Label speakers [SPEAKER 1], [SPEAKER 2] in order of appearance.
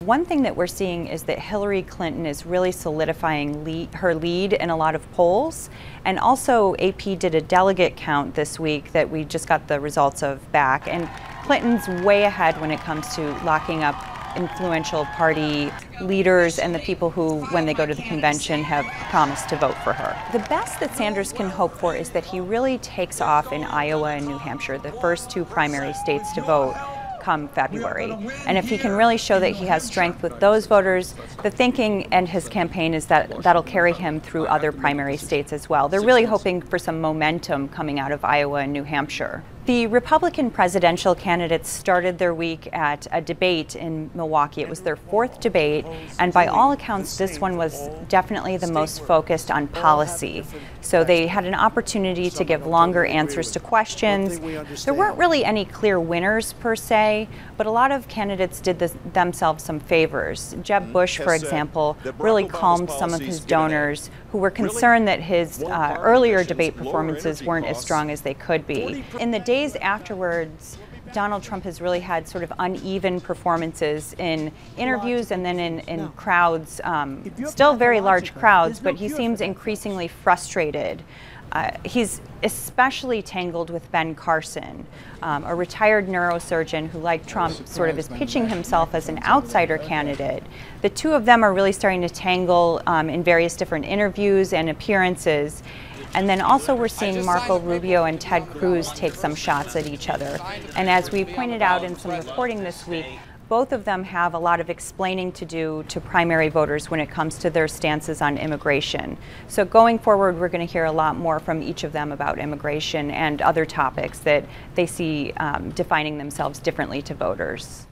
[SPEAKER 1] One thing that we're seeing is that Hillary Clinton is really solidifying her lead in a lot of polls. And also AP did a delegate count this week that we just got the results of back. And Clinton's way ahead when it comes to locking up influential party leaders and the people who, when they go to the convention, have promised to vote for her. The best that Sanders can hope for is that he really takes off in Iowa and New Hampshire, the first two primary states to vote come February. And if he can really show that he has strength with those voters, the thinking and his campaign is that that'll carry him through other primary states as well. They're really hoping for some momentum coming out of Iowa and New Hampshire. The Republican presidential candidates started their week at a debate in Milwaukee. It was their fourth debate, and by all accounts, this one was definitely the most focused on policy. So they had an opportunity to give longer answers to questions. There weren't really any clear winners per se, but a lot of candidates did themselves some favors. Jeb Bush, for example, really calmed some of his donors who were concerned that his earlier debate performances weren't as strong as they could be. In the days afterwards, Donald Trump has really had sort of uneven performances in interviews and then in crowds, still very large crowds, but he seems increasingly frustrated. He's especially tangled with Ben Carson, a retired neurosurgeon who, like Trump, sort of is pitching himself as an outsider candidate. The two of them are really starting to tangle in various different interviews and appearances. And then also we're seeing Marco Rubio and Ted Cruz take some shots at each other. And as we pointed out in some reporting this week, both of them have a lot of explaining to do to primary voters when it comes to their stances on immigration. So going forward, we're going to hear a lot more from each of them about immigration and other topics that they see defining themselves differently to voters.